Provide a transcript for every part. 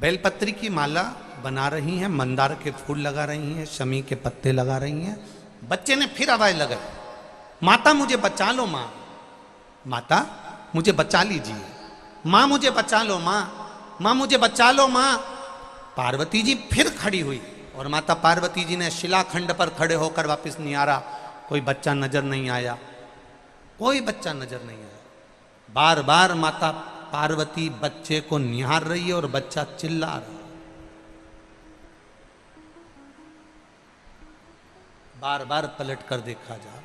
बेलपत्री की माला बना रही हैं, मंदार के फूल लगा रही हैं, शमी के पत्ते लगा रही हैं। बच्चे ने फिर आवाज लगाई, माता मुझे बचा लो माँ, माता मुझे बचा लीजिए, माँ मुझे बचा लो माँ, माँ मुझे बचा लो माँ। पार्वती जी फिर खड़ी हुई और माता पार्वती जी ने शिलाखंड पर खड़े होकर वापस निहारा, कोई बच्चा नजर नहीं आया, कोई बच्चा नजर नहीं आया। बार बार माता पार्वती बच्चे को निहार रही है और बच्चा चिल्ला रहा है। बार बार पलट कर देखा जा रहा है।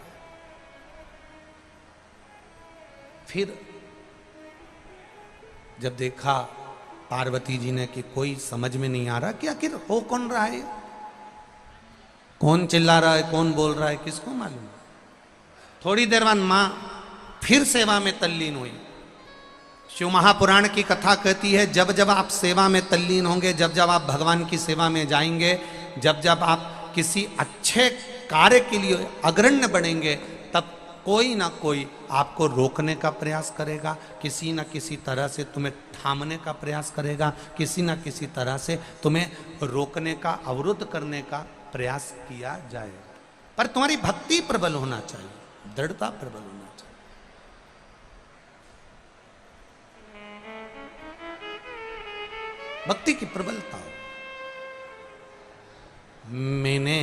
फिर जब देखा पार्वती जी ने कि कोई समझ में नहीं आ रहा कि आखिर हो कौन रहा है, कौन चिल्ला रहा है, कौन बोल रहा है, किसको मालूम। थोड़ी देर बाद मां फिर सेवा में तल्लीन हुई। शिव महापुराण की कथा कहती है, जब जब आप सेवा में तल्लीन होंगे, जब जब आप भगवान की सेवा में जाएंगे, जब जब आप किसी अच्छे कार्य के लिए अग्रण्य बनेंगे, तब कोई ना कोई आपको रोकने का प्रयास करेगा, किसी ना किसी तरह से तुम्हें थामने का प्रयास करेगा, किसी ना किसी तरह से तुम्हें रोकने का, अवरुद्ध करने का प्रयास किया जाएगा। पर तुम्हारी भक्ति प्रबल होना चाहिए, दृढ़ता प्रबल होना चाहिए। भक्ति की प्रबलता हो। मैंने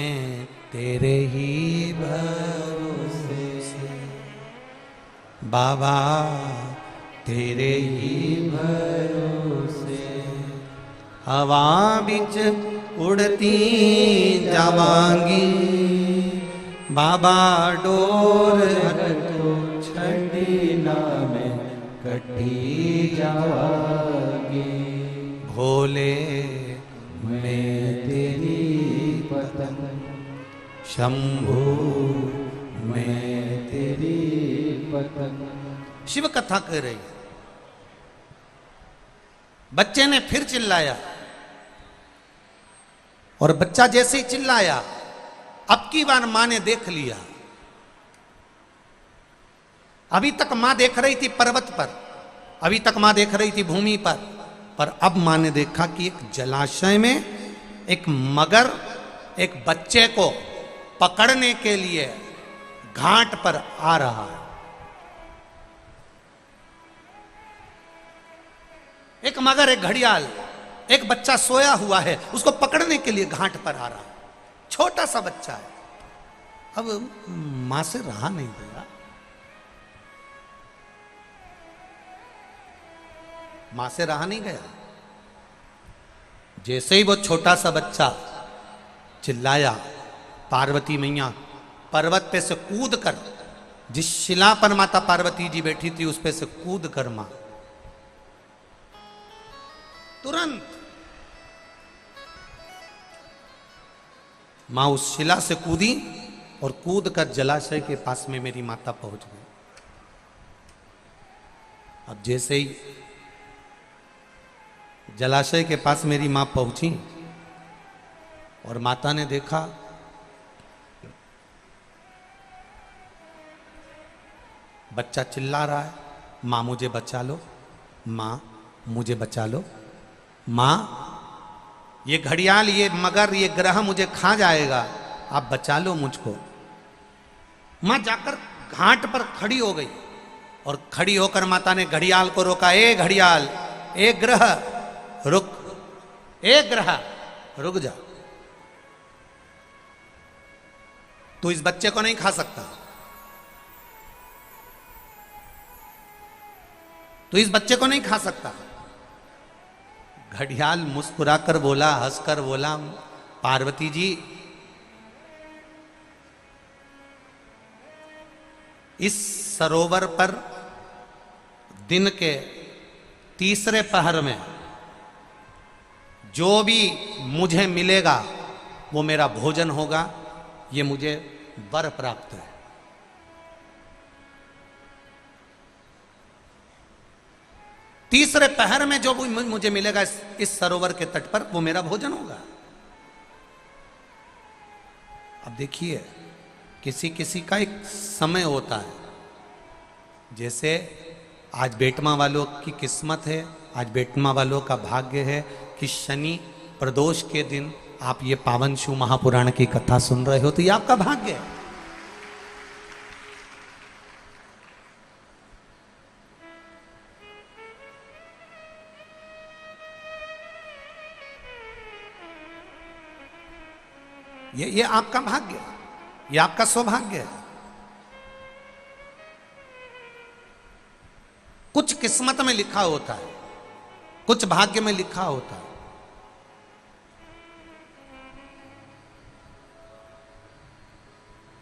तेरे ही भरोसे से बाबा, तेरे ही भरोसे हवा बिच उड़ती जावांगी, बाबा डोर तो छड़ी ना में कटी जावांगी, भोले मैं तेरी पतंग, शंभू मैं तेरी पतंग। शिव कथा कह रही है। बच्चे ने फिर चिल्लाया और बच्चा जैसे ही चिल्लाया, अब की बार मां ने देख लिया। अभी तक मां देख रही थी पर्वत पर, अभी तक मां देख रही थी भूमि पर अब मां ने देखा कि एक जलाशय में एक मगर एक बच्चे को पकड़ने के लिए घाट पर आ रहा है। एक मगर, एक घड़ियाल, एक बच्चा सोया हुआ है, उसको पकड़ने के लिए घाट पर आ रहा है। छोटा सा बच्चा है। अब मां से रहा नहीं गया, मां से रहा नहीं गया। जैसे ही वो छोटा सा बच्चा चिल्लाया, पार्वती मैया पर्वत पे से कूद कर, जिस शिला पर माता पार्वती जी बैठी थी उस पे से कूद कर मां तुरंत मां उस शिला से कूदी और कूद कर जलाशय के पास में मेरी माता पहुंच गई। अब जैसे ही जलाशय के पास मेरी मां पहुंची और माता ने देखा बच्चा चिल्ला रहा है, मां मुझे बचा लो, मां मुझे बचा लो, मां ये घड़ियाल, ये मगर, ये ग्रह मुझे खा जाएगा, आप बचा लो मुझको। मां जाकर घाट पर खड़ी हो गई और खड़ी होकर माता ने घड़ियाल को रोका, ए घड़ियाल, ए ग्रह रुक, ए ग्रह रुक जा, तू इस बच्चे को नहीं खा सकता, तू इस बच्चे को नहीं खा सकता। घड़ियाल मुस्कुराकर बोला, हंसकर बोला, पार्वती जी इस सरोवर पर दिन के तीसरे पहर में जो भी मुझे मिलेगा वो मेरा भोजन होगा, ये मुझे वर प्राप्त है। तीसरे पहर में जो भी मुझे मिलेगा इस सरोवर के तट पर वो मेरा भोजन होगा। अब देखिए, किसी किसी का एक समय होता है। जैसे आज बेटमा वालों की किस्मत है, आज बेटमा वालों का भाग्य है कि शनि प्रदोष के दिन आप ये पावन शिव महापुराण की कथा सुन रहे हो, तो ये आपका भाग्य है। ये आपका भाग्य है, ये आपका सौभाग्य है। कुछ किस्मत में लिखा होता है, कुछ भाग्य में लिखा होता है।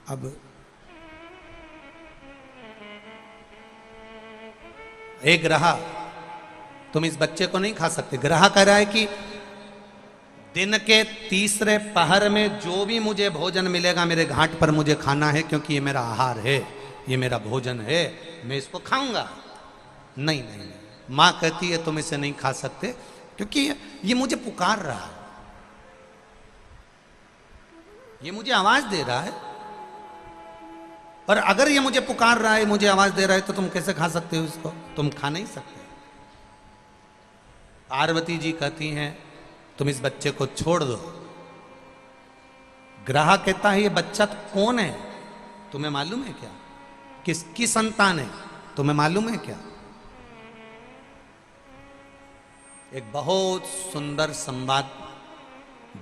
अब एक ग्रह, तुम इस बच्चे को नहीं खा सकते। ग्रह कह रहा है कि दिन के तीसरे पहर में जो भी मुझे भोजन मिलेगा मेरे घाट पर मुझे खाना है, क्योंकि ये मेरा आहार है, ये मेरा भोजन है, मैं इसको खाऊंगा। नहीं नहीं नहीं, मां कहती है तुम इसे नहीं खा सकते, क्योंकि ये मुझे पुकार रहा है, ये मुझे आवाज दे रहा है। और अगर ये मुझे पुकार रहा है, मुझे आवाज दे रहा है, तो तुम कैसे खा सकते हो इसको? तुम खा नहीं सकते। पार्वती जी कहती हैं तुम इस बच्चे को छोड़ दो। ग्रह कहता है ये बच्चा कौन है तुम्हें मालूम है क्या? किसकी संतान है तुम्हें मालूम है क्या? एक बहुत सुंदर संवाद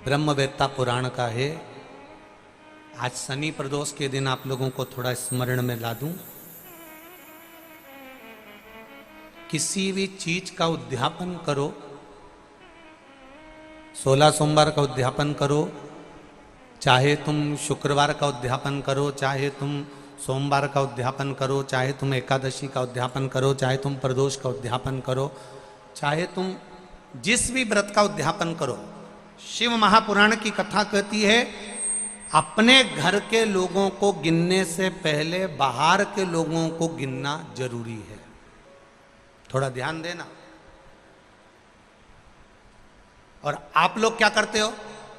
ब्रह्मवेत्ता पुराण का है। आज शनि प्रदोष के दिन आप लोगों को थोड़ा स्मरण में ला दूं। किसी भी चीज का उद्यापन करो, 16 सोमवार का उद्यापन करो, चाहे तुम शुक्रवार का उद्यापन करो, चाहे तुम सोमवार का उद्यापन करो, चाहे तुम एकादशी का उद्यापन करो, चाहे तुम प्रदोष का उद्यापन करो, चाहे तुम जिस भी व्रत का उद्यापन करो, शिव महापुराण की कथा कहती है अपने घर के लोगों को गिनने से पहले बाहर के लोगों को गिनना जरूरी है। थोड़ा ध्यान देना। और आप लोग क्या करते हो?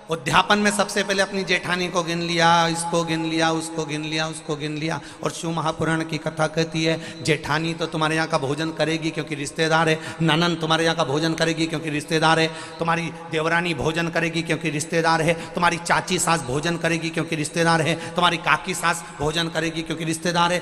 उद्यापन में सबसे पहले अपनी जेठानी को गिन लिया, इसको गिन लिया, उसको गिन लिया, उसको गिन लिया। और शिव महापुराण की कथा कहती है जेठानी तो तुम्हारे यहाँ का भोजन करेगी क्योंकि रिश्तेदार है, ननन तुम्हारे यहाँ का भोजन करेगी क्योंकि रिश्तेदार है, तुम्हारी देवरानी भोजन करेगी क्योंकि रिश्तेदार है, तुम्हारी चाची सास भोजन करेगी क्योंकि रिश्तेदार है, तुम्हारी काकी सास भोजन करेगी क्योंकि रिश्तेदार है।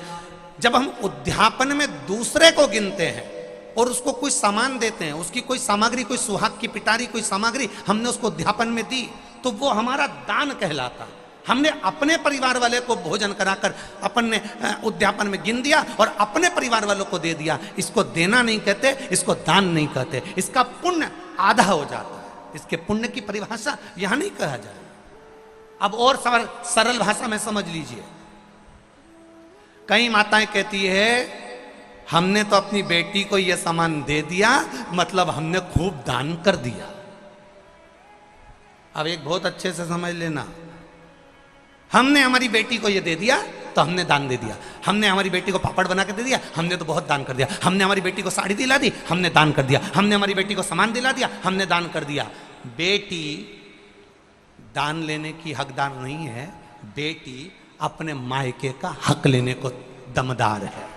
जब हम उद्यापन में दूसरे को गिनते हैं और उसको कोई सामान देते हैं, उसकी कोई सामग्री, कोई सुहाग की पिटारी, कोई सामग्री हमने उसको उद्यापन में दी, तो वो हमारा दान कहलाता है। हमने अपने परिवार वाले को भोजन कराकर अपन ने उद्यापन में गिन दिया और अपने परिवार वालों को दे दिया। इसको देना नहीं कहते, इसको दान नहीं कहते, इसका पुण्य आधा हो जाता है। इसके पुण्य की परिभाषा यहां नहीं कहा जाए। अब और सरल भाषा में समझ लीजिए। कई माताएं कहती है हमने तो अपनी बेटी को यह सामान दे दिया, मतलब हमने खूब दान कर दिया। अब एक बहुत अच्छे से समझ लेना, हमने हमारी बेटी को यह दे दिया तो हमने दान दे दिया। हमने हमारी बेटी को पापड़ बना के दे दिया, हमने तो बहुत दान कर दिया। हमने हमारी बेटी को साड़ी दिला दी, हमने दान कर दिया। हमने हमारी बेटी को सामान दिला दिया, हमने दान कर दिया। बेटी दान लेने की हकदार नहीं है, बेटी अपने मायके का हक लेने को दमदार है।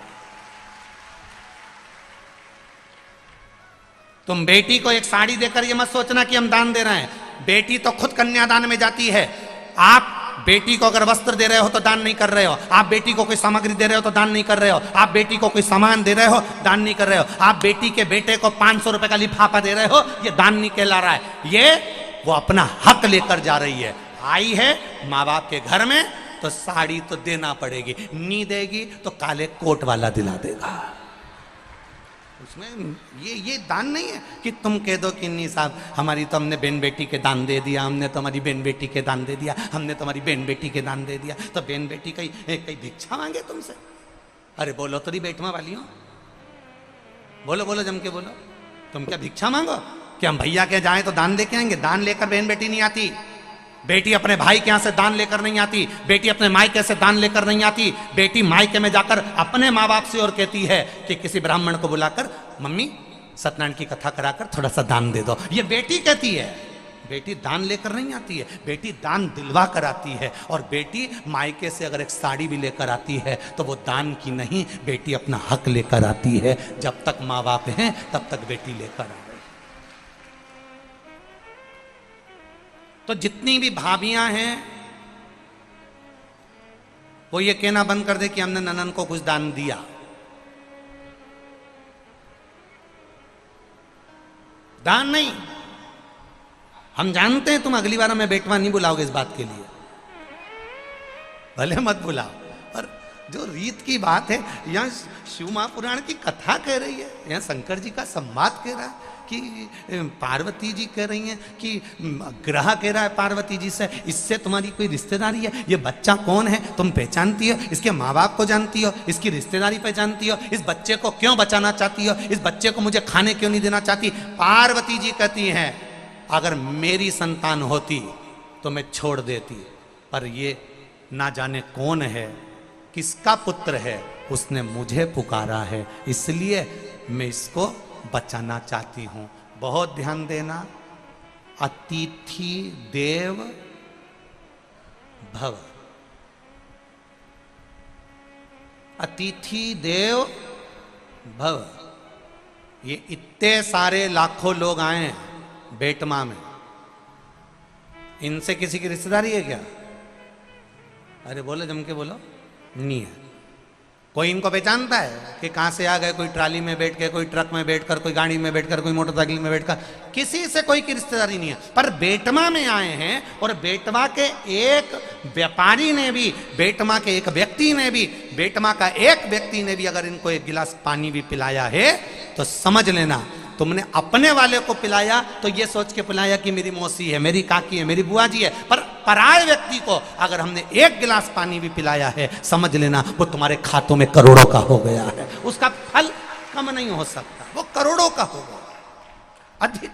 तुम बेटी को एक साड़ी देकर ये मत सोचना कि हम दान दे रहे हैं। बेटी तो खुद कन्यादान में जाती है। आप बेटी को अगर वस्त्र दे रहे हो तो दान नहीं कर रहे हो। आप बेटी को कोई सामग्री दे रहे हो तो दान नहीं कर रहे हो। आप बेटी को कोई सामान दे रहे हो, दान नहीं कर रहे हो। आप बेटी के बेटे को 500 रुपए का लिफाफा दे रहे हो, ये दान नहीं कहला रहा है। ये वो अपना हक लेकर जा रही है। आई है माँ बाप के घर में तो साड़ी तो देना पड़ेगी, नहीं देगी तो काले कोट वाला दिला देगा। उसमें ये दान नहीं है कि तुम कह दो कि नहीं साहब हमारी तो हमने बहन बेटी के दान दे दिया, हमने तो हमारी बहन बेटी के दान दे दिया, हमने तो हमारी बहन बेटी के दान दे दिया, तो बहन बेटी कहीं भिक्षा मांगे तुमसे? अरे बोलो तो नहीं बैठवा वाली हो, बोलो बोलो जम के बोलो। तुम क्या भिक्षा मांगो कि हम भैया के जाएं तो दान दे के आएंगे? दान लेकर बहन बेटी नहीं आती। बेटी अपने भाई के यहाँ से दान लेकर नहीं आती। बेटी अपने मायके से दान लेकर नहीं आती। बेटी मायके में जाकर अपने माँ बाप से और कहती है कि किसी ब्राह्मण को बुलाकर मम्मी सत्यनारायण की कथा कराकर थोड़ा सा दान दे दो। ये बेटी कहती है। बेटी दान लेकर नहीं आती है, बेटी दान दिलवा कर आती है। और बेटी मायके से अगर एक साड़ी भी लेकर आती है तो वो दान की नहीं, बेटी अपना हक लेकर आती है। जब तक माँ बाप हैं तब तक बेटी लेकर आ रही। तो जितनी भी भाभियां हैं वो ये कहना बंद कर दे कि हमने ननन को कुछ दान दिया। दान नहीं, हम जानते हैं तुम अगली बार हमें बेटवा नहीं बुलाओगे इस बात के लिए, भले मत बुलाओ। और जो रीत की बात है, यहाँ शिव महापुराण की कथा कह रही है, यहाँ शंकर जी का संवाद कह रहा है कि पार्वती जी कह रही हैं कि ग्रह कह रहा है पार्वती जी से, इससे तुम्हारी कोई रिश्तेदारी है, ये बच्चा कौन है तुम पहचानती हो, इसके माँ बाप को जानती हो, इसकी रिश्तेदारी पहचानती हो, इस बच्चे को क्यों बचाना चाहती हो, इस बच्चे को मुझे खाने क्यों नहीं देना चाहती। पार्वती जी कहती हैं अगर मेरी संतान होती तो मैं छोड़ देती, पर ये ना जाने कौन है, किसका पुत्र है, उसने मुझे पुकारा है, इसलिए मैं इसको बचाना चाहती हूं। बहुत ध्यान देना, अतिथि देव भव, अतिथि देव भव। ये इतने सारे लाखों लोग आए हैं बेटमा में, इनसे किसी की रिश्तेदारी है क्या? अरे बोलो, जम के बोलो, नहीं है। कोई इनको पहचानता है कि कहां से आ गए? कोई ट्राली में बैठ के, कोई ट्रक में बैठकर, कोई गाड़ी में बैठकर, कोई मोटरसाइकिल में बैठकर, किसी से कोई की रिश्तेदारी नहीं है। पर बेटमा में आए हैं, और बेटमा के एक व्यापारी ने भी, बेटमा के एक व्यक्ति ने भी, बेटमा का एक व्यक्ति ने भी अगर इनको एक गिलास पानी भी पिलाया है तो समझ लेना तुमने अपने वाले को पिलाया तो ये सोच के पिलाया कि मेरी मौसी है, मेरी काकी है, मेरी बुआ जी है, पर पराये व्यक्ति को अगर हमने एक गिलास पानी भी पिलाया है, समझ लेना वो तुम्हारे खातों में करोड़ों का हो गया है, उसका फल कम नहीं हो सकता, वो करोड़ों का होगा, अधिक।